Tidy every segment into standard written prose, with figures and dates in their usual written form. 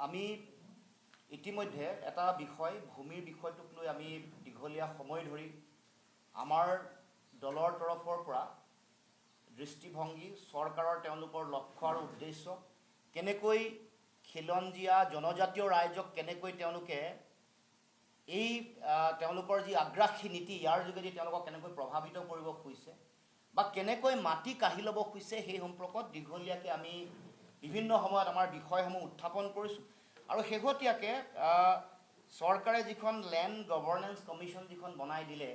আমি ইতিমধ্যে এটা বিষয় ভূমিৰ বিষয়টোক লৈ আমি দীঘলীয়া সময় ধৰি আমাৰ দলৰ তৰফৰ পৰা দৃষ্টিভংগী চৰকাৰৰ তেওঁলোকৰ লক্ষ্য আৰু উদ্দেশ্য কেনেকৈ খিলঞ্জীয়া জনজাতীয় ৰাইজক কেনেকৈ তেওঁলোকে এই তেওঁলোকৰ যি আগ্ৰাসী নীতি ইয়াৰ যোগেদি তেওঁলোকক কেনেকৈ প্ৰভাৱিত কৰিব খুজিছে বা কেনেকৈ মাটি কাঢ়ি ল'ব খুজিছে সেই সম্পৰ্কত দীঘলীয়াকৈ আমি বিভিন্ন সময়ত আমাৰ বিষয়সমূহ উত্থাপন কৰিছোঁ আৰু শেহতীয়াকৈ চৰকাৰে যিখন লেণ্ড গভৰ্নেন্স কমিশ্যন যিখন বনাই দিলে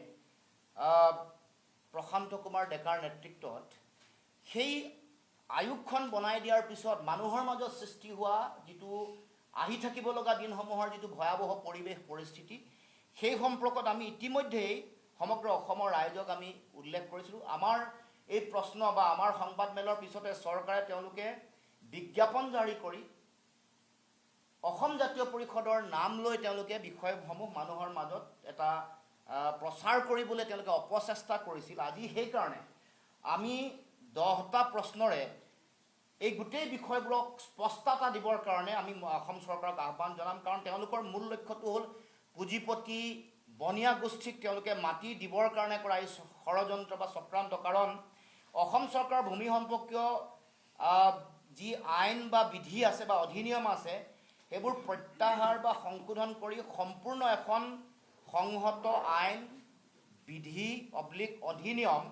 প্ৰশান্ত কুমাৰ ডেকাৰ নেতৃত্বত সেই আয়োগখন বনাই দিয়াৰ পিছত মানুহৰ মাজত সৃষ্টি হোৱা যিটো আহি থাকিব লগা দিনসমূহৰ যিটো ভয়াৱহ পৰিৱেশ পৰিস্থিতি সেই সম্পৰ্কত আমি ইতিমধ্যেই সমগ্ৰ অসমৰ ৰাইজক আমি উল্লেখ কৰিছিলোঁ। আমাৰ এই প্ৰশ্ন বা আমাৰ সংবাদমেলৰ পিছতে চৰকাৰে তেওঁলোকে বিজ্ঞাপন জাৰি কৰি অসম জাতীয় পৰিষদৰ নাম লৈ তেওঁলোকে বিষয়সমূহ মানুহৰ মাজত এটা প্ৰচাৰ কৰিবলৈ তেওঁলোকে অপচেষ্টা কৰিছিল। আজি সেইকাৰণে আমি 10টা প্ৰশ্নৰে এই গোটেই বিষয়বোৰক স্পষ্টতা দিবৰ কাৰণে আমি অসম চৰকাৰক আহ্বান জনাম, কাৰণ তেওঁলোকৰ মূল লক্ষ্যটো হ'ল পুঁজিপতি বনিয়া গোষ্ঠীক তেওঁলোকে মাটি দিবৰ কাৰণে কৰা এই ষড়যন্ত্ৰ বা চক্ৰান্ত। কাৰণ অসম চৰকাৰৰ ভূমি সম্পৰ্কীয় যি আইন বা বিধি আছে বা অধিনিয়ম আছে সেইবোৰ প্ৰত্যাহাৰ বা সংশোধন কৰি সম্পূৰ্ণ এখন সংহত আইন বিধি অধিনিয়ম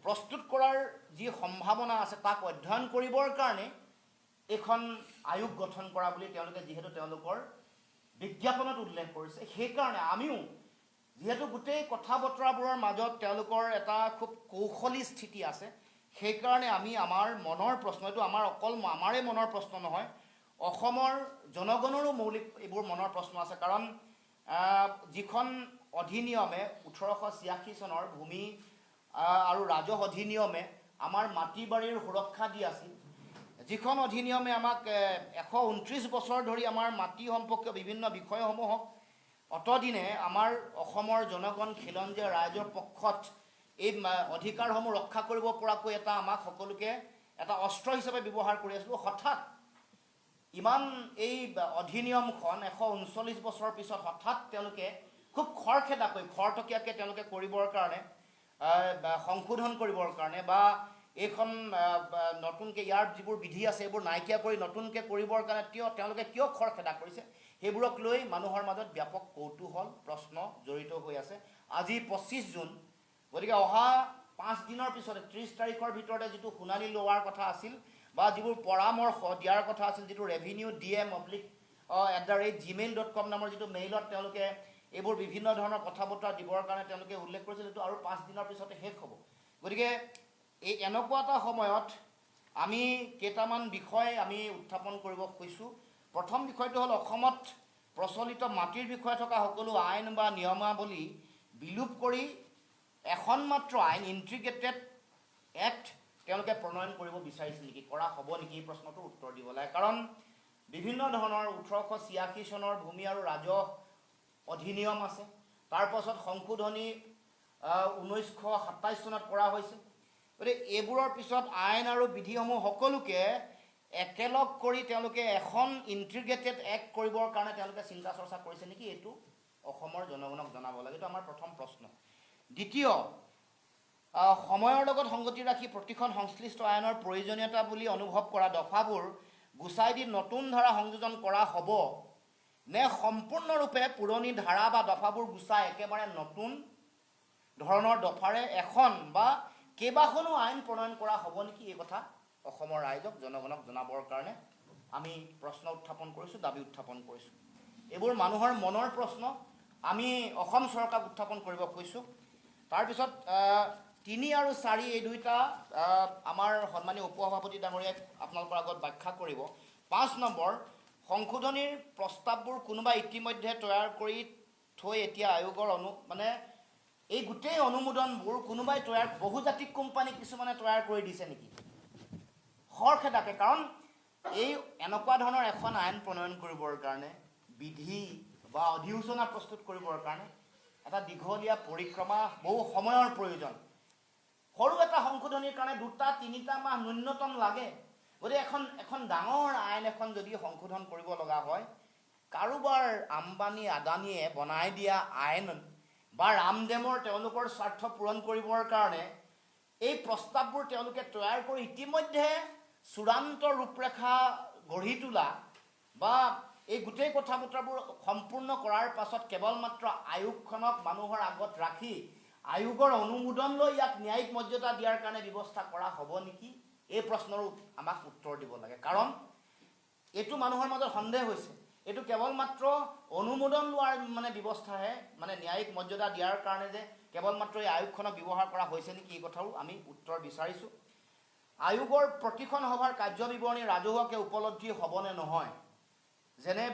প্ৰস্তুত কৰাৰ যি সম্ভাৱনা আছে তাক অধ্যয়ন কৰিবৰ কাৰণে এখন আয়োগ গঠন কৰা বুলি তেওঁলোকে যিহেতু তেওঁলোকৰ বিজ্ঞাপনত উল্লেখ কৰিছে, সেইকাৰণে আমিও যিহেতু গোটেই কথা বতৰাবোৰৰ মাজত তেওঁলোকৰ এটা খুব কৌশলী স্থিতি আছে, সেইকাৰণে আমি আমাৰ মনৰ প্ৰশ্ন, এইটো আমাৰ অকল আমাৰে মনৰ প্ৰশ্ন নহয়, অসমৰ জনগণৰো মৌলিক এইবোৰ মনৰ প্ৰশ্ন আছে। কাৰণ যিখন অধিনিয়মে 1886 চনৰ ভূমি আৰু ৰাজহ অধিনিয়মে আমাৰ মাটি বাৰীৰ সুৰক্ষা দি আছিল, যিখন অধিনিয়মে আমাক 129 বছৰ ধৰি আমাৰ মাটি সম্পৰ্কীয় বিভিন্ন বিষয়সমূহক অতদিনে আমাৰ অসমৰ জনগণ খিলঞ্জীয়া ৰাইজৰ পক্ষত এই অধিকাৰসমূহ ৰক্ষা কৰিব পৰাকৈ এটা আমাক সকলোকে এটা অস্ত্ৰ হিচাপে ব্যৱহাৰ কৰি আছিলোঁ। হঠাৎ ইমান এই অধিনিয়মখন 139 বছৰৰ পিছত হঠাৎ তেওঁলোকে খুব খৰতকীয়াকৈ তেওঁলোকে কৰিবৰ কাৰণে সংশোধন কৰিবৰ কাৰণে বা এইখন নতুনকৈ ইয়াৰ যিবোৰ বিধি আছে এইবোৰ নাইকিয়া কৰি নতুনকৈ কৰিবৰ কাৰণে তেওঁলোকে কিয় খৰখেদা কৰিছে সেইবোৰক লৈ মানুহৰ মাজত ব্যাপক কৌতূহল প্ৰশ্ন জড়িত হৈ আছে। আজি 25 জুন, গতিকে অহা 5 দিনৰ পিছতে 30 তাৰিখৰ ভিতৰতে যিটো শুনানি লোৱাৰ কথা আছিল বা যিবোৰ পৰামৰ্শ দিয়াৰ কথা আছিল, যিটো revenue@gmail.com নামৰ যিটো মেইলত তেওঁলোকে এইবোৰ বিভিন্ন ধৰণৰ কথা বতৰা দিবৰ কাৰণে তেওঁলোকে উল্লেখ কৰিছিল, এইটো আৰু 5 দিনৰ পিছতে শেষ হ'ব। গতিকে এই এনেকুৱা এটা সময়ত আমি কেইটামান বিষয় আমি উত্থাপন কৰিব খুজিছোঁ। প্ৰথম বিষয়টো হ'ল অসমত প্ৰচলিত মাটিৰ বিষয়ে থকা সকলো আইন বা নিয়মাৱলী বিলোপ কৰি এখন মাত্ৰ আইন ইণ্টিগ্ৰেটেড এক্ট তেওঁলোকে প্ৰণয়ন কৰিব বিচাৰিছিল নেকি, কৰা হ'ব নেকি, এই প্ৰশ্নটোৰ উত্তৰ দিব লাগে। কাৰণ বিভিন্ন ধৰণৰ 1886 চনৰ ভূমি আৰু ৰাজহ অধিনিয়ম আছে, তাৰ পাছত সংশোধনী 1927 চনত কৰা হৈছে। গতিকে এইবোৰৰ পিছত আইন আৰু বিধিসমূহ সকলোকে একেলগ কৰি তেওঁলোকে এখন ইণ্টিগ্ৰেটেড এক্ট কৰিবৰ কাৰণে তেওঁলোকে চিন্তা চৰ্চা কৰিছে নেকি, এইটো অসমৰ জনগণক জনাব লাগে। এইটো আমাৰ প্ৰথম প্ৰশ্ন। দ্বিতীয়, সময়ৰ লগত সংগতি ৰাখি প্ৰতিখন সংশ্লিষ্ট আইনৰ প্ৰয়োজনীয়তা বুলি অনুভৱ কৰা দফাবোৰ গুচাই দি নতুন ধাৰা সংযোজন কৰা হ'ব নে সম্পূৰ্ণৰূপে পুৰণি ধাৰা বা দফাবোৰ গুচাই একেবাৰে নতুন ধৰণৰ দফাৰে এখন বা কেইবাখনো আইন প্ৰণয়ন কৰা হ'ব নেকি, এই কথা অসমৰ ৰাইজক জনগণক জনাবৰ কাৰণে আমি প্ৰশ্ন উত্থাপন কৰিছোঁ, দাবী উত্থাপন কৰিছোঁ। এইবোৰ মানুহৰ মনৰ প্ৰশ্ন, আমি অসম চৰকাৰক উত্থাপন কৰিব খুজিছোঁ। তাৰপিছত 3 আৰু 4 এই দুইটা আমাৰ সন্মানীয় উপসভাপতি ডাঙৰীয়াই আপোনালোকৰ আগত ব্যাখ্যা কৰিব। 5 নম্বৰ, সংশোধনীৰ প্ৰস্তাৱবোৰ কোনোবাই ইতিমধ্যে তৈয়াৰ কৰি থৈ এতিয়া আয়োগৰ এই গোটেই অনুমোদনবোৰ কোনোবাই বহুজাতিক কোম্পানী কিছুমানে তৈয়াৰ কৰি দিছে নেকি খৰখেদাকে। কাৰণ এই এনেকুৱা ধৰণৰ এখন আইন প্ৰণয়ন কৰিবৰ কাৰণে বিধি বা অধিসূচনা প্ৰস্তুত কৰিবৰ কাৰণে এটা দীঘলীয়া পৰিক্ৰমা, বহু সময়ৰ প্ৰয়োজন। সৰু এটা সংশোধনীৰ কাৰণে 2-3টা মাহ ন্যূনতম লাগে। গতিকে এখন ডাঙৰ আইন এখন যদি সংশোধন কৰিব লগা হয়, কাৰোবাৰ আম্বানী আদানীয়ে বনাই দিয়া আইন বা ৰামদেৱৰ তেওঁলোকৰ স্বাৰ্থ পূৰণ কৰিবৰ কাৰণে এই প্ৰস্তাৱবোৰ তেওঁলোকে তৈয়াৰ কৰি ইতিমধ্যে চূড়ান্ত ৰূপৰেখা গঢ়ি তোলা বা এই গোটেই কথা বতৰাবোৰ সম্পূৰ্ণ কৰাৰ পাছত কেৱল মাত্ৰ আয়োগখনক মানুহৰ আগত ৰাখি আয়োগৰ অনুমোদন লৈ ইয়াক ন্যায়িক মৰ্যাদা দিয়াৰ কাৰণে ব্যৱস্থা কৰা হ'ব নেকি? এই প্ৰশ্নৰো আমাক উত্তৰ দিব লাগে। কাৰণ এইটো মানুহৰ মাজত সন্দেহ হৈছে, এইটো কেৱল মাত্ৰ অনুমোদন লোৱাৰ ব্যৱস্থাহে, ন্যায়িক মৰ্যাদা দিয়াৰ কাৰণে যে কেৱল মাত্ৰ এই আয়োগখনক ব্যৱহাৰ কৰা হৈছে নেকি, এই কথাও আমি উত্তৰ বিচাৰিছোঁ। আয়োগৰ প্ৰতিখন সভাৰ কাৰ্যবিৱৰণী ৰাজহুৱাকৈ উপলব্ধি হ'বনে নহয়, যেনে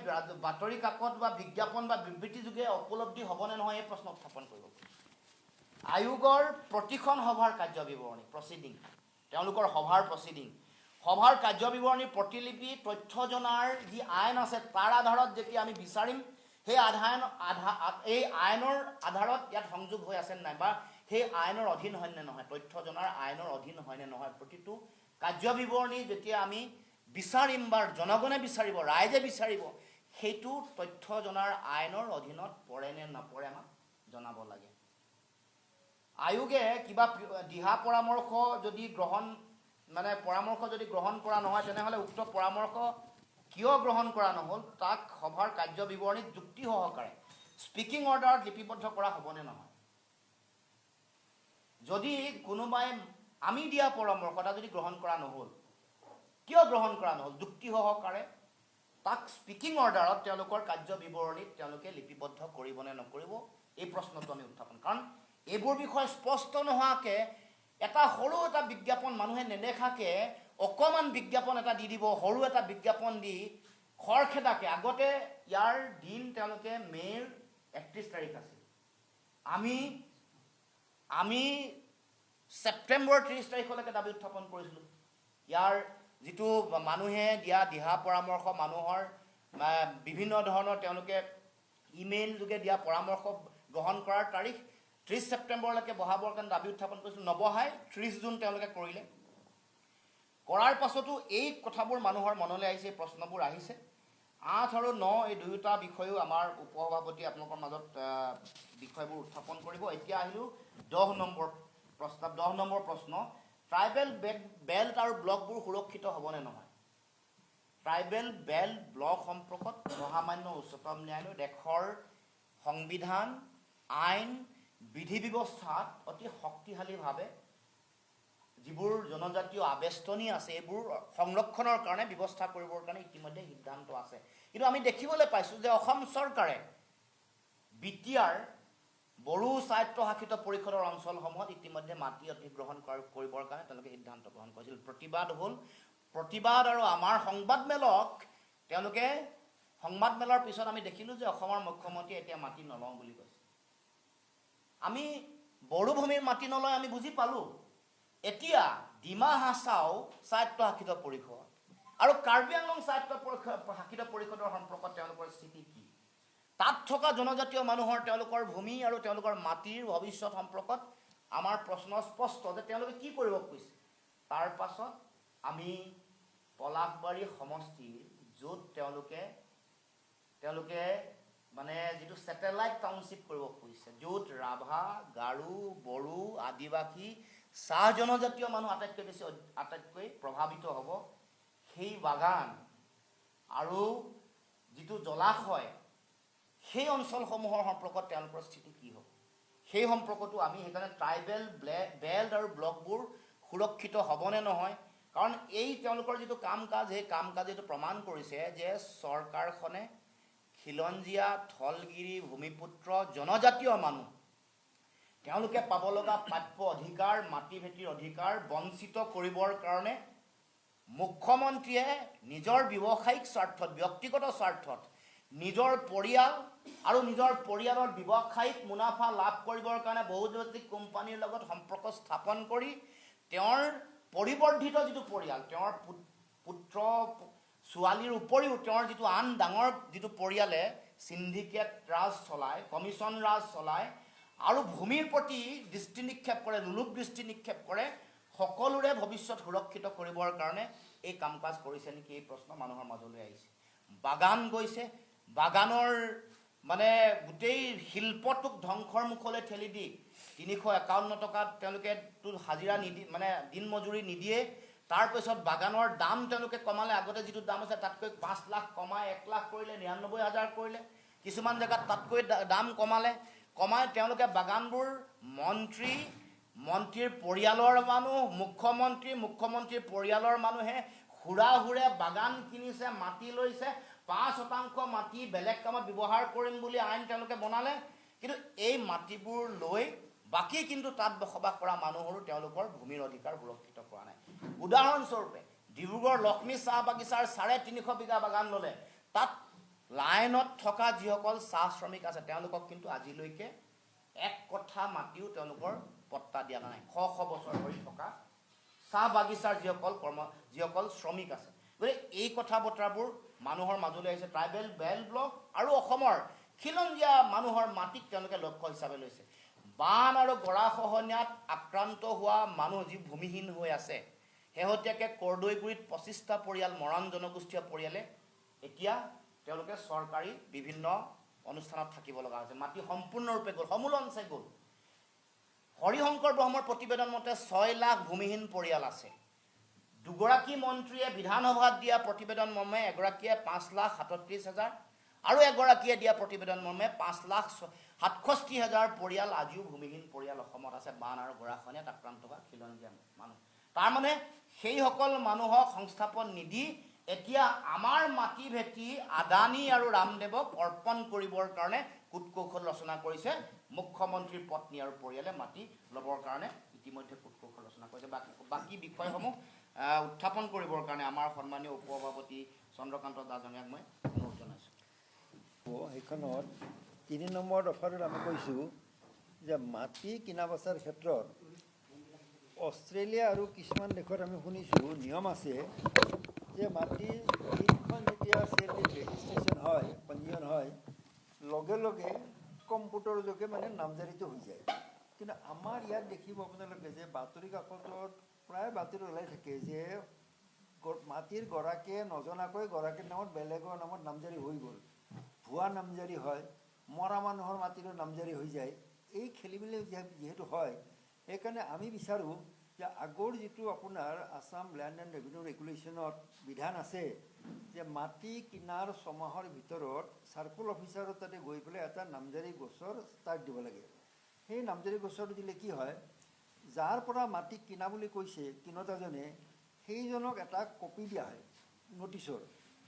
বাতৰি কাকত বা বিজ্ঞাপন বা বিবৃতি যোগে উপলব্ধি হ'বনে নহয়, এই প্ৰশ্ন উত্থাপন কৰিব। আয়োগৰ প্ৰতিখন সভাৰ কাৰ্যবিৱৰণী প্ৰচিডিং, তেওঁলোকৰ সভাৰ প্ৰচিডিং, সভাৰ কাৰ্যবিৱৰণীৰ প্ৰতিলিপি তথ্য জনাৰ যি আইন আছে তাৰ আধাৰত যেতিয়া আমি বিচাৰিম, সেই এই আইনৰ আধাৰত ইয়াত সংযোগ হৈ আছে নাই বা সেই আইনৰ অধীন হয়নে নহয়, তথ্য জনাৰ আইনৰ অধীন হয়নে নহয়, প্ৰতিটো কাৰ্যবিৱৰণী যেতিয়া আমি বিচাৰিম বা জনগণে বিচাৰিব, ৰাইজে বিচাৰিব, সেইটো তথ্য জনাৰ আইনৰ অধীনত পৰে নে নপৰে আমাক জনাব লাগে। আয়োগে কিবা দিহা পৰামৰ্শ যদি গ্ৰহণ কৰা নহয়, তেনেহ'লে উক্ত পৰামৰ্শ কিয় গ্ৰহণ কৰা নহ'ল তাক সভাৰ কাৰ্যবিৱৰণীত যুক্তি সহকাৰে স্পীকিং অৰ্ডাৰত লিপিবদ্ধ কৰা হ'বনে নহয়। যদি কোনোবাই আমি দিয়া পৰামৰ্শ এটা যদি গ্ৰহণ কৰা নহ'ল, কিয় গ্ৰহণ কৰা নহ'ল, যুক্তি সহকাৰে তাক স্পীকিং অৰ্ডাৰত তেওঁলোকৰ কাৰ্যবিৱৰণীত তেওঁলোকে লিপিবদ্ধ কৰিবনে নকৰিব, এই প্ৰশ্নটো আমি উত্থাপন। কাৰণ এইবোৰ বিষয় স্পষ্ট নোহোৱাকৈ সৰু এটা বিজ্ঞাপন মানুহে নেদেখাকৈ অকণমান বিজ্ঞাপন এটা দি দিব, সৰু এটা বিজ্ঞাপন দি খৰখেদাকৈ, আগতে ইয়াৰ দিন তেওঁলোকে মে'ৰ 31 তাৰিখ আছিল, আমি ছেপ্টেম্বৰ 30 তাৰিখলৈকে দাবী উত্থাপন কৰিছিলোঁ। ইয়াৰ যিটো মানুহে দিয়া দিহা পৰামৰ্শ, মানুহৰ বিভিন্ন ধৰণৰ তেওঁলোকে ইমেইল যোগে দিয়া পৰামৰ্শ গ্ৰহণ কৰাৰ তাৰিখ 30 ছেপ্টেম্বৰলৈকে বঢ়াবৰ কাৰণে দাবী উত্থাপন কৰিছিলোঁ, নবঢ়াই 30 জুন তেওঁলোকে কৰিলে। কৰাৰ পাছতো এই কথাবোৰ মানুহৰ মনলৈ আহিছে, এই প্ৰশ্নবোৰ আহিছে। 8 আৰু 9 এই দুয়োটা বিষয়ো আমাৰ উপসভাপতি আপোনালোকৰ মাজত বিষয়বোৰ উত্থাপন কৰিব। এতিয়া আহিলোঁ 10 নম্বৰ প্ৰস্তাৱ, 10 নম্বৰ প্ৰশ্ন, ট্ৰাইবেল বেল্ট আৰু ব্লকবোৰ সুৰক্ষিত হ'বনে নহয়। ট্ৰাইবেল বেল্ট ব্লক সম্পৰ্কত মহামান্য উচ্চতম ন্যায়ালয়ে দেশৰ সংবিধান, আইন, বিধি ব্যৱস্থাত অতি শক্তিশালীভাৱে যিবোৰ জনজাতীয় আবেষ্টনী আছে এইবোৰ সংৰক্ষণৰ কাৰণে ব্যৱস্থা কৰিবৰ কাৰণে ইতিমধ্যে সিদ্ধান্ত আছে। কিন্তু আমি দেখিবলৈ পাইছোঁ যে অসম চৰকাৰে বিটিআৰ বড়ো স্বায়ত্তশাসিত পৰিষদৰ অঞ্চলসমূহত ইতিমধ্যে মাটি অধিগ্ৰহণ কৰিবৰ কাৰণে তেওঁলোকে সিদ্ধান্ত গ্ৰহণ কৰিছিল। প্ৰতিবাদ আৰু আমাৰ সংবাদমেলৰ পিছত আমি দেখিলোঁ যে অসমৰ মুখ্যমন্ত্ৰীয়ে এতিয়া মাটি নলওঁ বুলি কৈছে। আমি বড়ো ভূমিৰ মাটি নলয় আমি বুজি পালোঁ। এতিয়া ডিমা হাছাও স্বায়ত্তশাসিত পৰিষদ আৰু কাৰ্বি আংলং স্বায়ত্তশাসিত পৰিষদৰ সম্পৰ্কত তেওঁলোকৰ স্থিতি কি, তাত থকা জনজাতীয় মানুহৰ তেওঁলোকৰ ভূমি আৰু তেওঁলোকৰ মাটিৰ ভৱিষ্যত সম্পৰ্কত আমাৰ প্ৰশ্ন স্পষ্ট যে তেওঁলোকে কি কৰিব খুজিছে। তাৰ পাছত আমি পলাশবাৰী সমষ্টিৰ য'ত তেওঁলোকে যিটো ছেটেলাইট টাউনশ্বিপ কৰিব খুজিছে, য'ত ৰাভা, গাৰো, বড়ো, আদিবাসী, চাহ জনজাতীয় মানুহ আটাইতকৈ প্ৰভাৱিত হ'ব, সেই বাগান আৰু যিটো জলাশয় সেই অঞ্চলসমূহৰ সম্পৰ্কত তেওঁলোকৰ স্থিতি কি হ'ব, সেই সম্পৰ্কতো আমি সেইকাৰণে ট্ৰাইবেল বেল্ট আৰু ব্লকবোৰ সুৰক্ষিত হ'বনে নহয়। কাৰণ এই তেওঁলোকৰ যিটো কাম কাজ, সেই কাম কাজ এইটো প্ৰমাণ কৰিছে যে চৰকাৰখনে খিলঞ্জীয়া, থলগিৰি, ভূমিপুত্ৰ জনজাতীয় মানুহ তেওঁলোকে পাব লগা প্ৰাপ্য অধিকাৰ, মাটি ভেটিৰ অধিকাৰ বঞ্চিত কৰিবৰ কাৰণে মুখ্যমন্ত্ৰীয়ে নিজৰ ব্যৱসায়িক স্বাৰ্থত, ব্যক্তিগত স্বাৰ্থত, নিজৰ পৰিয়াল আৰু নিজৰ পৰিয়ালৰ ব্যৱসায়িক মুনাফা লাভ কৰিবৰ কাৰণে বহুজাতিক কোম্পানীৰ লগত সম্পৰ্ক স্থাপন কৰি তেওঁৰ পৰিবৰ্ধিত যিটো পৰিয়াল, তেওঁৰ পুত্ৰ ছোৱালীৰ উপৰিও তেওঁৰ যিটো আন ডাঙৰ যিটো পৰিয়ালে চিণ্ডিকেট ৰাজ চলায়, কমিশ্যন ৰাজ চলায় আৰু ভূমিৰ প্ৰতি দৃষ্টি নিক্ষেপ কৰে, লোলুপ দৃষ্টি নিক্ষেপ কৰে, সকলোৰে ভৱিষ্যত সুৰক্ষিত কৰিবৰ কাৰণে এই কাম কাজ কৰিছে নেকি এই প্ৰশ্ন মানুহৰ মাজলৈ আহিছে বাগান গৈছে বাগানৰ মানে গোটেই শিল্পটোক ধ্বংসৰ মুখলৈ ঠেলি দি 351 টকাত তেওঁলোকে হাজিৰা নিদি মানে দিন মজুৰি নিদিয়ে তাৰপিছত বাগানৰ দাম তেওঁলোকে কমালে আগতে যিটো দাম আছে তাতকৈ 5 লাখ কমাই 1 লাখ কৰিলে 99,000 কৰিলে কিছুমান জেগাত তাতকৈ দাম কমাই তেওঁলোকে বাগানবোৰ মন্ত্ৰীৰ পৰিয়ালৰ মানুহ মুখ্যমন্ত্ৰীৰ পৰিয়ালৰ মানুহে হুৰে বাগান কিনিছে মাটি লৈছে 5% মাটি বেলেগ কামত ব্যৱহাৰ কৰিম বুলি আইন তেওঁলোকে বনালে কিন্তু এই মাটিবোৰ লৈ বাকি কিন্তু তাত বসবাস কৰা মানুহৰো তেওঁলোকৰ ভূমিৰ অধিকাৰ সুৰক্ষিত কৰা নাই উদাহৰণস্বৰূপে ডিব্ৰুগড় লক্ষ্মী চাহ বাগিচাৰ 350 বিঘা বাগান ল'লে তাত লাইনত থকা যিসকল চাহ শ্ৰমিক আছে তেওঁলোকক কিন্তু আজিলৈকে এক কথা মাটিও তেওঁলোকৰ পট্টা দিয়া নাই শ বছৰ ধৰি থকা চাহ বাগিচাৰ যিসকল শ্ৰমিক আছে গতিকে এই কথা বতৰাবোৰ মানুহৰ মাজলৈ আহিছে ট্ৰাইবেল বেল ব্লক আৰু অসমৰ খিলঞ্জীয়া মানুহৰ মাটিক তেওঁলোকে লক্ষ্য হিচাপে লৈছে বান আৰু গৰাখহনীয়াত আক্ৰান্ত হোৱা মানুহ যি ভূমিহীন হৈ আছে শেহতীয়াকৈ কৰ্দৈগুৰিত 25টা পৰিয়াল মৰাণ জনগোষ্ঠীয় পৰিয়ালে এতিয়া তেওঁলোকে চৰকাৰী বিভিন্ন অনুষ্ঠানত থাকিব লগা হৈছে মাটি সম্পূৰ্ণৰূপে গ'ল সমূলঞ্চে গ'ল হৰিশংকৰ ব্ৰহ্মৰ প্ৰতিবেদন মতে 6 লাখ ভূমিহীন পৰিয়াল আছে দুগৰাকী মন্ত্ৰীয়ে বিধানসভাত দিয়া প্ৰতিবেদন মৰ্মে এগৰাকীয়ে 5,37,000 আৰু এগৰাকীয়ে দিয়া প্ৰতিবেদন মৰ্মে 5,67,000 পৰিয়াল আজিও ভূমিহীন পৰিয়াল অসমত আছে বান আৰু গৰাখহনীয়াত আক্ৰান্ত হোৱা খিলঞ্জীয়া মানুহ তাৰ মানে সেইসকল মানুহক সংস্থাপন নিদি এতিয়া আমাৰ মাটি ভেটি আদানী আৰু ৰামদেৱক অৰ্পণ কৰিবৰ কাৰণে কুটকৌশল ৰচনা কৰিছে মুখ্যমন্ত্ৰীৰ পত্নী আৰু পৰিয়ালে মাটি ল'বৰ কাৰণে ইতিমধ্যে কুটকৌশল ৰচনা কৰিছে বাকি বিষয়সমূহ উত্থাপন কৰিবৰ কাৰণে আমাৰ সন্মানীয় উপসভাপতি চন্দ্ৰকান্ত দাসজনীয়াক মই অনুৰোধ জনাইছোঁ সেইখনত 3 নম্বৰ দফাটোত আমি কৈছোঁ যে মাটি কিনা বেচাৰ ক্ষেত্ৰত অষ্ট্ৰেলিয়া আৰু কিছুমান দেশত আমি শুনিছোঁ নিয়ম আছে যে মাটিৰ ডিডখন যেতিয়া চেল ৰেজিষ্ট্ৰেশ্যন হয় পঞ্জীয়ন হয় লগে লগে কম্পিউটাৰৰ যোগে মানে নামজাৰিটো হৈ যায় কিন্তু আমাৰ ইয়াত দেখিব আপোনালোকে যে বাতৰি কাকতত প্ৰায় বাতৰি ওলাই থাকে যে মাটিৰ গৰাকীয়ে নজনাকৈ গৰাকীৰ নামত বেলেগৰ নামত নামজাৰি হৈ গ'ল ভুৱা নামজাৰি হয় মৰা মানুহৰ মাটিৰো নামজাৰি হৈ যায় এই খেলিমেলি যিহেতু হয় সেইকাৰণে আমি বিচাৰোঁ যে আগৰ যিটো আপোনাৰ আসাম লেণ্ড এণ্ড ৰেভিনিউ ৰেগুলেশ্যনত বিধান আছে যে মাটি কিনাৰ 6 মাহৰ ভিতৰত চাৰ্কুল অফিচাৰৰ তাতে গৈ পেলাই এটা নামজাৰি গোচৰ ষ্টাৰ্ট দিব লাগে সেই নামজাৰি গোচৰটো দিলে কি হয় যাৰ পৰা মাটি কিনা বুলি কৈছে কিনোতাজনে সেইজনক এটা কপি দিয়া হয়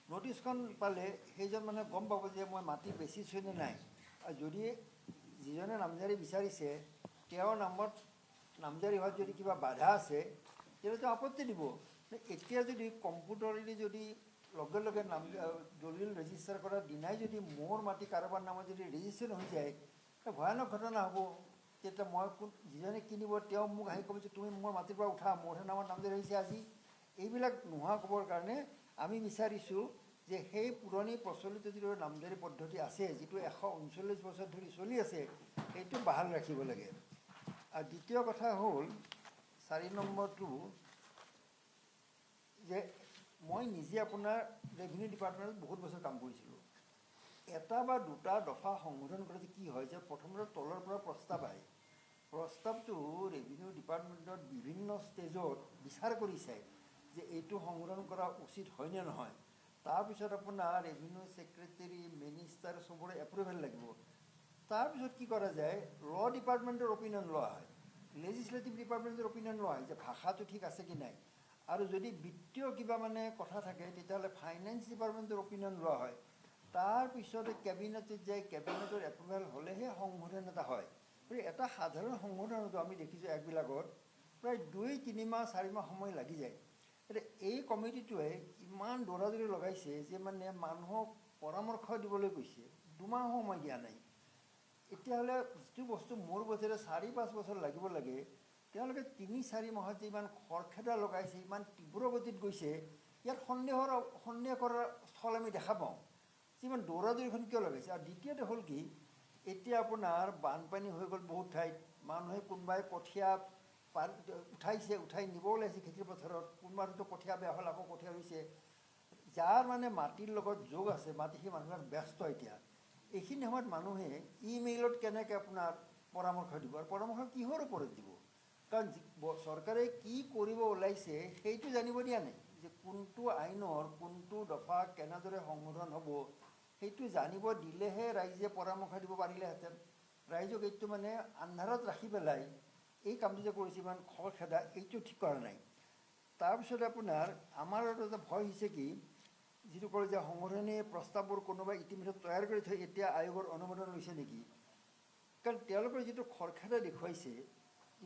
নটিছখন পালে সেইজন মানুহে গম পাব যে মই মাটি বেচিছোঁ নে নাই আৰু যদি যিজনে নামজাৰি বিচাৰিছে তেওঁৰ নামত নামজাৰি হোৱাত যদি কিবা বাধা আছে তেতিয়াহ'লে তেওঁ আপত্তি দিব এতিয়া যদি কম্পিউটাৰেদি যদি লগে লগে দলিল ৰেজিষ্টাৰ কৰাৰ দিনাই যদি মোৰ মাটি কাৰোবাৰ নামত যদি ৰেজিষ্ট্ৰেশ্যন হৈ যায় ভয়ানক ঘটনা হ'ব তেতিয়া মই যিজনে কিনিব তেওঁ মোক আহি ক'ব যে তুমি মোৰ মাটিৰ পৰা উঠা মোৰহে নামত নামজাৰি হৈছে আজি এইবিলাক নোহোৱা ক'বৰ কাৰণে আমি বিচাৰিছোঁ যে সেই পুৰণি প্ৰচলিত যিটো নামজাৰি পদ্ধতি আছে যিটো 139 বছৰ ধৰি চলি আছে সেইটো বাহাল ৰাখিব লাগে আৰু দ্বিতীয় কথা হ'ল 4 নম্বৰটো যে মই নিজে আপোনাৰ ৰেভিনিউ ডিপাৰ্টমেণ্টত বহুত বছৰ কাম কৰিছিলোঁ এটা বা দুটা দফা সংশোধন কৰোঁতে কি হয় যে প্ৰথমতে তলৰ পৰা প্ৰস্তাৱ আহে প্ৰস্তাৱটো ৰেভিনিউ ডিপাৰ্টমেণ্টত বিভিন্ন ষ্টেজত বিচাৰ কৰি চায় যে এইটো সংশোধন কৰা উচিত হয়নে নহয় তাৰপিছত আপোনাৰ ৰেভিনিউ ছেক্ৰেটাৰী মিনিষ্টাৰ চবৰে এপ্ৰুভেল লাগিব তাৰপিছত কি কৰা যায় ল ডিপাৰ্টমেণ্টৰ অপিনিয়ন লোৱা হয় লেজিছলেটিভ ডিপাৰ্টমেণ্টৰ অপিনিয়ন লোৱা হয় যে ভাষাটো ঠিক আছে কি নাই আৰু যদি বিত্তীয় কিবা মানে কথা থাকে তেতিয়াহ'লে ফাইনেন্স ডিপাৰ্টমেণ্টৰ অপিনিয়ন লোৱা হয় তাৰপিছতে কেবিনেটত যায় কেবিনেটৰ এপ্ৰুভেল হ'লেহে সংশোধন এটা হয় গতিকে এটা সাধাৰণ সংশোধনতো আমি দেখিছোঁ একবিলাকত প্ৰায় 2-3 মাহ 4 মাহ সময় লাগি যায় এতিয়া এই কমিটিটোৱে ইমান দৌৰাদৌৰি লগাইছে যে মানে মানুহক পৰামৰ্শ দিবলৈ কৈছে 2 মাহ সময় দিয়া নাই এতিয়াহ'লে যিটো বস্তু মোৰ বোধেৰে 4-5 বছৰ লাগিব লাগে তেওঁলোকে 3-4 মাহত যে ইমান খৰখেদা লগাইছে ইমান তীব্ৰ গতিত গৈছে ইয়াত সন্দেহ কৰাৰ স্থল আমি দেখা পাওঁ যে ইমান দৌৰাদৌৰিখন কিয় লগাইছে আৰু দ্বিতীয়তে হ'ল কি এতিয়া আপোনাৰ বানপানী হৈ গ'ল বহুত ঠাইত মানুহে কোনোবাই কঠীয়া উঠাইছে, উঠাই নিব ওলাইছে খেতিৰ পথাৰত, কোনোবাটো কঠীয়া বেয়া হ'ল আকৌ কঠীয়া ৰুইছে। যাৰ মানে মাটিৰ লগত যোগ আছে, মাটি সেই মানুহবিলাক ব্যস্ত এতিয়া। এইখিনি সময়ত মানুহে ইমেইলত কেনেকৈ আপোনাৰ পৰামৰ্শ দিব, আৰু পৰামৰ্শ কিহৰ ওপৰত দিব? কাৰণ চৰকাৰে কি কৰিব ওলাইছে সেইটো জানিব দিয়া নাই, যে কোনটো আইনৰ কোনটো দফা কেনেদৰে সংশোধন হ'ব সেইটো জানিব দিলেহে ৰাইজে পৰামৰ্শ দিব পাৰিলেহেঁতেন। ৰাইজক এইটো মানে আন্ধাৰত ৰাখি পেলাই এই কামটো যে কৰিছে ইমান খৰখেদা, এইটো ঠিক কৰা নাই। তাৰপিছত আপোনাৰ আমাৰ এটা ভয় হৈছে কি, যিটো কয় যে সংশোধনী প্ৰস্তাৱবোৰ কোনোবাই ইতিমধ্যে তৈয়াৰ কৰি থৈ এতিয়া আয়োগৰ অনুমোদন লৈছে নেকি। কাৰণ তেওঁলোকৰ যিটো খৰখেদা দেখুৱাইছে,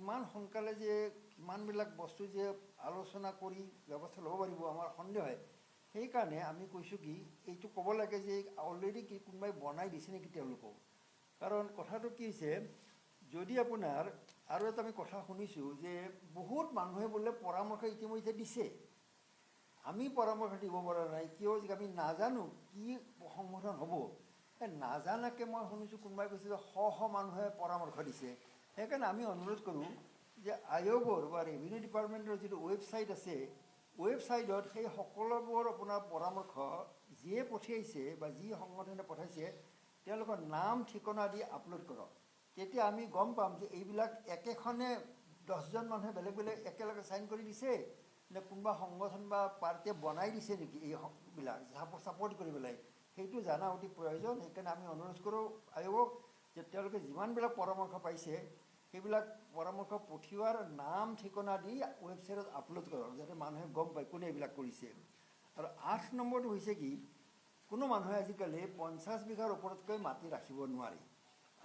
ইমান সোনকালে যে ইমানবিলাক বস্তু যে আলোচনা কৰি ব্যৱস্থা ল'ব পাৰিব আমাৰ সন্দেহ হয়। সেইকাৰণে আমি কৈছোঁ কি, এইটো ক'ব লাগে যে অলৰেডি কি কোনোবাই বনাই দিছে নেকি তেওঁলোকক। কাৰণ কথাটো কি হৈছে, যদি আপোনাৰ আৰু এটা আমি কথা শুনিছোঁ যে বহুত মানুহে বোলে পৰামৰ্শ ইতিমধ্যে দিছে, আমি পৰামৰ্শ দিব পৰা নাই কিয়, যে আমি নাজানো কি সংশোধন হ'ব। নাজানাকৈ মই শুনিছোঁ কোনোবাই কৈছে যে মানুহে পৰামৰ্শ দিছে। সেইকাৰণে আমি অনুৰোধ কৰোঁ যে আয়োগৰ বা ৰেভিনিউ ডিপাৰ্টমেণ্টৰ যিটো ৱেবছাইট আছে, ৱেবছাইটত সেই সকলোবোৰ আপোনাৰ পৰামৰ্শ যিয়ে পঠিয়াইছে বা যি সংগঠনে পঠাইছে তেওঁলোকৰ নাম ঠিকনা দি আপলোড কৰক। তেতিয়া আমি গম পাম যে এইবিলাক একেখনে 10জন মানুহে বেলেগ বেলেগ একেলগে চাইন কৰি দিছে নে কোনোবা সংগঠন বা পাৰ্টিয়ে বনাই দিছে নেকি এইবিলাক ছাপোৰ্ট কৰি পেলাই, সেইটো জানা অতি প্ৰয়োজন। সেইকাৰণে আমি অনুৰোধ কৰোঁ আয়োগক যে তেওঁলোকে যিমানবিলাক পৰামৰ্শ পাইছে সেইবিলাক পৰামৰ্শ পঠিওৱাৰ নাম ঠিকনা দি ৱেবছাইটত আপলোড কৰক, যাতে মানুহে গম পায় কোনে এইবিলাক কৰিছে। আৰু 8 নম্বৰটো হৈছে কি, কোনো মানুহে আজিকালি 50 বিঘাৰ ওপৰতকৈ মাটি ৰাখিব নোৱাৰে।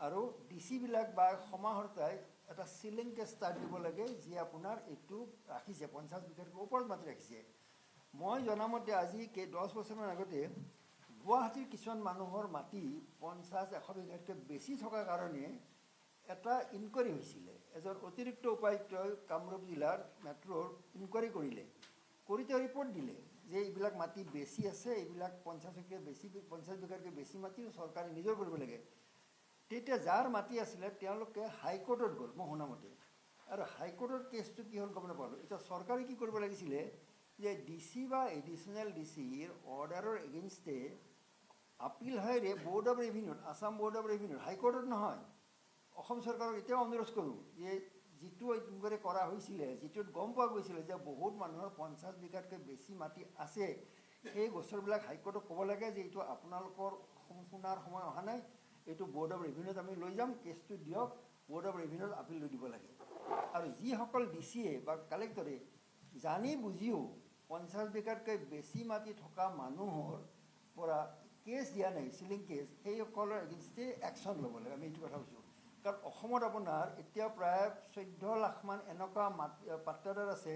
আৰু ডিচিবিলাক বা সমাহৰ্তাই এটা চিলিং টেষ্টাৰ দিব লাগে যি আপোনাৰ এইটো ৰাখিছে 50 বিঘাতকৈ ওপৰত মাটি ৰাখিছে। মই জনামতে আজি 10 বছৰমান আগতে গুৱাহাটীৰ কিছুমান মানুহৰ মাটি 50-100 বিঘাতকৈ বেছি থকাৰ কাৰণে এটা ইনকুৱাৰী হৈছিলে। এজন অতিৰিক্ত উপায়ুক্তই কামৰূপ জিলাৰ মেট্ৰ'ৰ ইনকুৱাৰী কৰিলে, কৰি তেওঁ ৰিপৰ্ট দিলে যে এইবিলাক মাটি বেছি আছে, এইবিলাক 50 বিঘাতকৈ বেছি মাটি চৰকাৰে নিজৰ কৰিব লাগে। তেতিয়া যাৰ মাটি আছিলে তেওঁলোকে হাইকোৰ্টত গ'ল মই শুনামতে, আৰু হাইকোৰ্টৰ কেছটো কি হ'ল গম নাপালোঁ। এতিয়া চৰকাৰে কি কৰিব লাগিছিলে যে ডিচি বা এডিশ্যনেল ডিচিৰ অৰ্ডাৰৰ এগেইনষ্টে আপিল হয় বৰ্ড অফ ৰেভিনিউত, আছাম বৰ্ড অফ ৰেভিনিউত, হাইকোৰ্টত নহয়। অসম চৰকাৰক এতিয়াও অনুৰোধ কৰোঁ যে যিটো ইনকুৱাৰী কৰা হৈছিলে, যিটোত গম পোৱা গৈছিলে যে বহুত মানুহৰ 50 বিঘাতকৈ বেছি মাটি আছে, সেই গোচৰবিলাক হাইকোৰ্টক ক'ব লাগে যে এইটো আপোনালোকৰ শুনাৰ সময় অহা নাই, এইটো বৰ্ড অফ ৰেভিনিউত আমি লৈ যাম, কেছটো দিয়ক, বৰ্ড অফ ৰেভিনিউত আপিল লৈ দিব লাগে। আৰু যিসকল ডিচিয়ে বা কালেক্টৰে জানি বুজিও 50 বিঘাতকৈ বেছি মাটি থকা মানুহৰ পৰা কেছ দিয়া নাই, চিলিং কেছ, সেইসকলৰ এগেইনষ্টে একশ্যন ল'ব লাগে। আমি এইটো কথা কৈছোঁ। কাৰণ অসমত আপোনাৰ এতিয়া প্ৰায় 14 লাখমান এনেকুৱা পাট্টাদাৰ আছে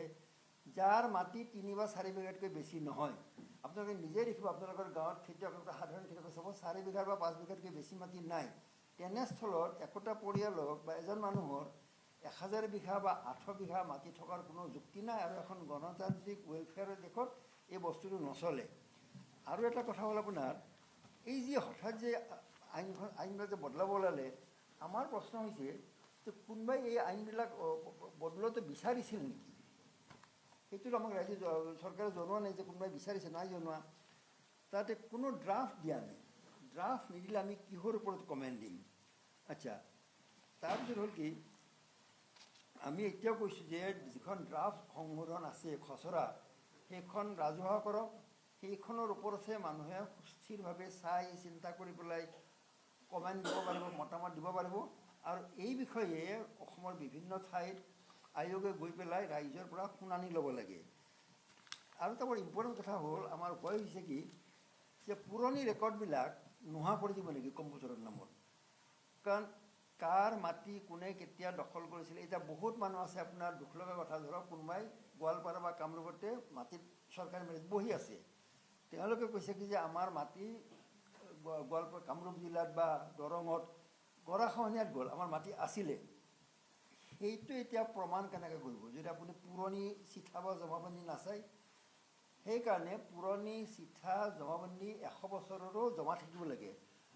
যাৰ মাটি 3 বা 4 বিঘাতকৈ বেছি নহয়। আপোনালোকে নিজেই দেখিব, আপোনালোকৰ গাঁৱত খেতিয়ক সাধাৰণ খেতিয়ক চাব 4 বিঘা বা 5 বিঘাতকৈ বেছি মাটি নাই। তেনেস্থলত একোটা পৰিয়ালক বা এজন মানুহৰ 1000 বিঘা বা 800 বিঘা মাটি থকাৰ কোনো যুক্তি নাই। আৰু এখন গণতান্ত্ৰিক ৱেলফেয়াৰৰ দেশত এই বস্তুটো নচলে। আৰু এটা কথা হ'ল আপোনাৰ এই যে হঠাৎ যে আইনবিলাক যে বদলাব ওলালে, আমাৰ প্ৰশ্ন হৈছে যে কোনোবাই এই আইনবিলাক বদলোৱাটো বিচাৰিছিল নেকি? সেইটোতো আমাক ৰাইজে চৰকাৰে জনোৱা নাই যে কোনোবাই বিচাৰিছে, নাই জনোৱা। তাতে কোনো ড্ৰাফ্ট দিয়া নাই। ড্ৰাফ্ট নিদিলে আমি কিহৰ ওপৰত কমেণ্ট দিম? আচ্ছা, তাৰপিছত হ'ল কি, আমি এতিয়াও কৈছোঁ যে যিখন ড্ৰাফ্ট সংশোধন আছে খচৰা, সেইখন ৰাজহুৱা কৰক। সেইখনৰ ওপৰতহে মানুহে সুস্থিৰভাৱে চাই চিন্তা কৰি পেলাই কমেণ্ট দিব পাৰিব, মতামত দিব পাৰিব। আৰু এই বিষয়ে অসমৰ বিভিন্ন ঠাইত আয়োগে গৈ পেলাই ৰাইজৰ পৰা শুনানি ল'ব লাগে। আৰু এটা বৰ ইম্পৰ্টেণ্ট কথা হ'ল, আমাৰ ভয় হৈছে কি যে পুৰণি ৰেকৰ্ডবিলাক নোহোৱা কৰি দিব নেকি কম্পিউটাৰৰ নামত। কাৰণ কাৰ মাটি কোনে কেতিয়া দখল কৰিছিলে, এতিয়া বহুত মানুহ আছে আপোনাৰ দুখ লগা কথা, ধৰক কোনোবাই গোৱালপাৰা বা কামৰূপতে মাটিত চৰকাৰী মাটিত বহি আছে, তেওঁলোকে কৈছে কি যে আমাৰ মাটি গোৱালপাৰা কামৰূপ জিলাত বা দৰঙত গৰাখহনীয়াত গ'ল, আমাৰ মাটি আছিলে। সেইটো এতিয়া প্ৰমাণ কেনেকৈ কৰিব যদি আপুনি পুৰণি চিঠা বা জমাবন্দী নাচায়? সেইকাৰণে পুৰণি চিঠা জমাবন্দী 100 বছৰৰো জমা থাকিব লাগে।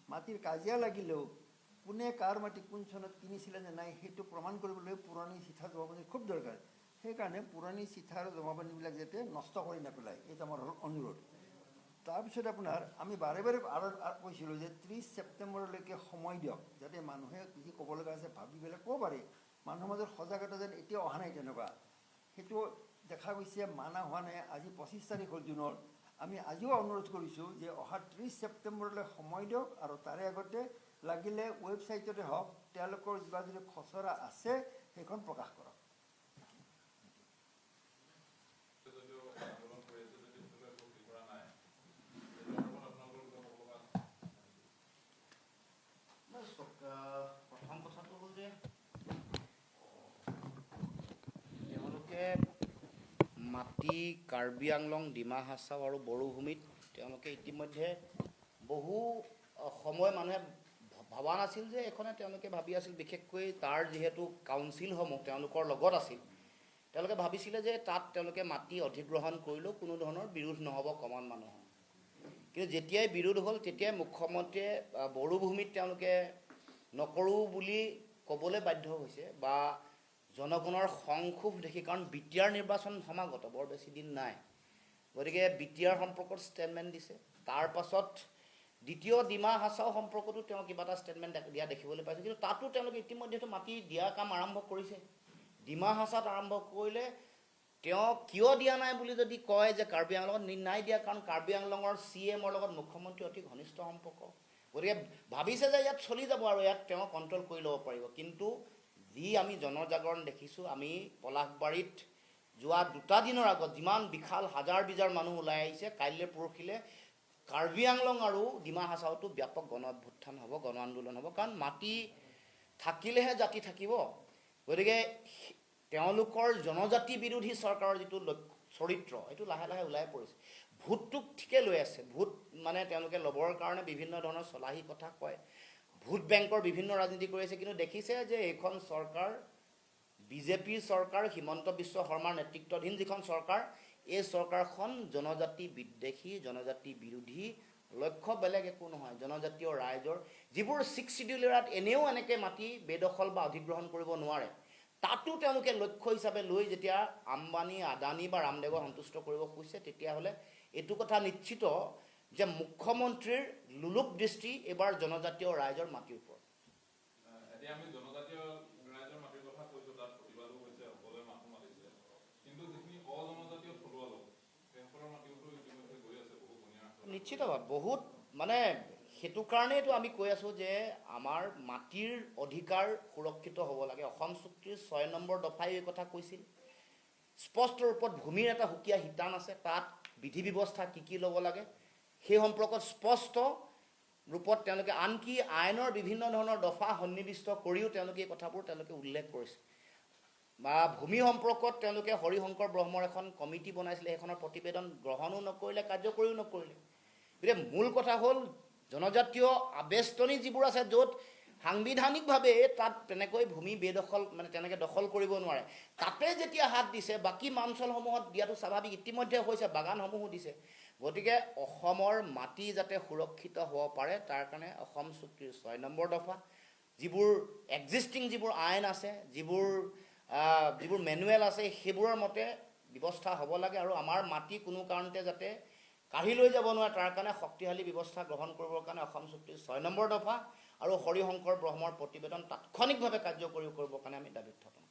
মাটিৰ কাজিয়া লাগিলেও কোনে কাৰ মাটি কোন চনত কিনিছিলে নে নাই সেইটো প্ৰমাণ কৰিবলৈ পুৰণি চিঠা জমাবন্দী খুব দৰকাৰ সেইকাৰণে পুৰণি চিঠা আৰু জমাবন্দীবিলাক যাতে নষ্ট কৰি নেপেলায় এইটো আমাৰ হ'ল অনুৰোধ তাৰপিছত আপোনাৰ আমি বাৰে বাৰে আৰু কৈছিলোঁ যে 30 ছেপ্টেম্বৰলৈকে সময় দিয়ক যাতে মানুহে কি ক'ব লগা আছে ভাবি পেলাই ক'ব পাৰে মানুহৰ মাজত সজাগতা যেন এতিয়া অহা নাই তেনেকুৱা সেইটো দেখা গৈছে মানা হোৱা নাই আজি 25 তাৰিখ হ'ল জুনৰ আমি আজিও অনুৰোধ কৰিছোঁ যে অহা 30 ছেপ্টেম্বৰলৈ সময় দিয়ক আৰু তাৰে আগতে লাগিলে ৱেবছাইটতে হওক তেওঁলোকৰ কিবা যদি খচৰা আছে সেইখন প্ৰকাশ কৰক প্ৰথম কথাটো হ'ল যে তেওঁলোকে মাটি কাৰ্বি আংলং ডিমা হাছাও আৰু বড়োভূমিত তেওঁলোকে ইতিমধ্যে বহু সময় মানুহে ভবা নাছিল যে এখনে তেওঁলোকে ভাবি আছিল বিশেষকৈ তাৰ যিহেতু কাউন্সিলসমূহ তেওঁলোকৰ লগত আছিল তেওঁলোকে ভাবিছিলে যে তাত তেওঁলোকে মাটি অধিগ্ৰহণ কৰিলেও কোনো ধৰণৰ বিৰোধ নহ'ব কমন মানুহৰ কিন্তু যেতিয়াই বিৰোধ হ'ল তেতিয়াই মুখ্যমন্ত্ৰীয়ে বড়োভূমিত তেওঁলোকে নকৰোঁ বুলি ক'বলৈ বাধ্য হৈছে বা জনগণৰ সংক্ষোভ দেখি কাৰণ বিটিআৰ নিৰ্বাচন সমাগত বৰ বেছি দিন নাই গতিকে বিটিআৰ সম্পৰ্কত ষ্টেটমেণ্ট দিছে তাৰ পাছত দ্বিতীয় ডিমা হাছাও সম্পৰ্কতো তেওঁ কিবা এটা ষ্টেটমেণ্ট দিয়া দেখিবলৈ পাইছে কিন্তু তাতো তেওঁলোকে ইতিমধ্যেতো মাটি দিয়া কাম আৰম্ভ কৰিছে ডিমা হাছাত আৰম্ভ কৰিলে তেওঁ কিয় দিয়া নাই বুলি যদি কয় যে কাৰ্বি আংলঙত নাই দিয়া কাৰণ কাৰ্বি আংলঙৰ CMৰ লগত মুখ্যমন্ত্ৰী অতি ঘনিষ্ঠ সম্পৰ্ক গতিকে ভাবিছে যে ইয়াত চলি যাব আৰু ইয়াত তেওঁ কণ্ট্ৰল কৰি ল'ব পাৰিব কিন্তু যি আমি জনজাগৰণ দেখিছোঁ আমি পলাশবাৰীত যোৱা 2 দিনৰ আগত যিমান বিশাল হাজাৰ বিজাৰ মানুহ ওলাই আহিছে কাইলৈ পৰহিলে কাৰ্বি আংলং আৰু ডিমা হাছাওতো ব্যাপক গণ অভ্যুত্থান হ'ব গণ আন্দোলন হ'ব কাৰণ মাটি থাকিলেহে জাতি থাকিব গতিকে তেওঁলোকৰ জনজাতি বিৰোধী চৰকাৰৰ যিটো চৰিত্ৰ এইটো লাহে লাহে ওলাই পৰিছে ভোটটোক ঠিকে লৈ আছে ভোট মানে তেওঁলোকে ল'বৰ কাৰণে বিভিন্ন ধৰণৰ চলাহী কথা কয় ভোট বেংকৰ বিভিন্ন ৰাজনীতি কৰি আছে কিন্তু দেখিছে যে এইখন চৰকাৰ বিজেপিৰ চৰকাৰ হিমন্ত বিশ্ব শৰ্মাৰ নেতৃত্বাধীন যিখন চৰকাৰ এই চৰকাৰখন জনজাতি বিদ্বেষী জনজাতি বিৰোধী লক্ষ্য বেলেগ একো নহয় জনজাতীয় ৰাইজৰ যিবোৰ 6 শিডিউল এৰিয়াত এনেও এনেকৈ মাটি বেদখল বা অধিগ্ৰহণ কৰিব নোৱাৰে তাতো তেওঁলোকে লক্ষ্য হিচাপে লৈ যেতিয়া আম্বানী আদানী বা ৰামদেৱক সন্তুষ্ট কৰিব খুজিছে তেতিয়াহ'লে এইটো কথা নিশ্চিত যে মুখ্যমন্ত্ৰীৰ লোলুপ দৃষ্টি এবাৰ জনজাতীয় ৰাইজৰ মাটিৰ ওপৰত এতিয়া আমি জনজাতীয় ৰাইজৰ মাটিৰ কথা কৈছোঁ তাত প্ৰতিবাদো হৈছে সকলোৱে মানুহ মাতিছে কিন্তু যিখিনি অজনজাতীয় থলুৱা লোক তেওঁলোকৰ মাটিওতো ইতিমধ্যে গৈ আছে বহু ধুনীয়া নিশ্চিতভাৱে বহুত মানে সেইটো কাৰণেইতো আমি কৈ আছোঁ যে আমাৰ মাটিৰ অধিকাৰ সুৰক্ষিত হ'ব লাগে অসম চুক্তিৰ 6 নম্বৰ দফাই এই কথা কৈছিল স্পষ্ট ৰূপত ভূমিৰ এটা সুকীয়া শিতান আছে তাত বিধি ব্যৱস্থা কি ল'ব লাগে সেই সম্পৰ্কত স্পষ্ট ৰূপত তেওঁলোকে আনকি আইনৰ বিভিন্ন ধৰণৰ দফা সন্নিৱিষ্ট কৰিও তেওঁলোকে এই কথাবোৰ তেওঁলোকে উল্লেখ কৰিছে বা ভূমি সম্পৰ্কত তেওঁলোকে হৰিশংকৰ ব্ৰহ্মৰ এখন কমিটি বনাইছিলে সেইখনৰ প্ৰতিবেদন গ্ৰহণো নকৰিলে কাৰ্যকৰীও নকৰিলে গতিকে মূল কথা হ'ল জনজাতীয় আবেষ্টনী যিবোৰ আছে য'ত সাংবিধানিকভাৱে তাত তেনেকৈ ভূমি বেদখল মানে তেনেকৈ দখল কৰিব নোৱাৰে তাতে যেতিয়া হাত দিছে বাকী অঞ্চলসমূহত দিয়াটো স্বাভাৱিক ইতিমধ্যে হৈছে বাগানসমূহো দিছে গতিকে অসমৰ মাটি যাতে সুৰক্ষিত হ'ব পাৰে তাৰ কাৰণে অসম চুক্তিৰ 6 নম্বৰ দফা যিবোৰ এক্সিষ্টিং যিবোৰ আইন আছে যিবোৰ মেনুৱেল আছে সেইবোৰৰ মতে ব্যৱস্থা হ'ব লাগে আৰু আমাৰ মাটি কোনো কাৰণতে যাতে কাঢ়ি লৈ যাব নোৱাৰে তাৰ কাৰণে শক্তিশালী ব্যৱস্থা গ্ৰহণ কৰিবৰ কাৰণে অসম চুক্তিৰ 6 নম্বৰ দফা আৰু হৰিশংকৰ ব্ৰহ্মৰ প্ৰতিবেদন তাৎক্ষণিকভাৱে কাৰ্যকৰী কৰিবৰ কাৰণে আমি দাবী উত্থাপন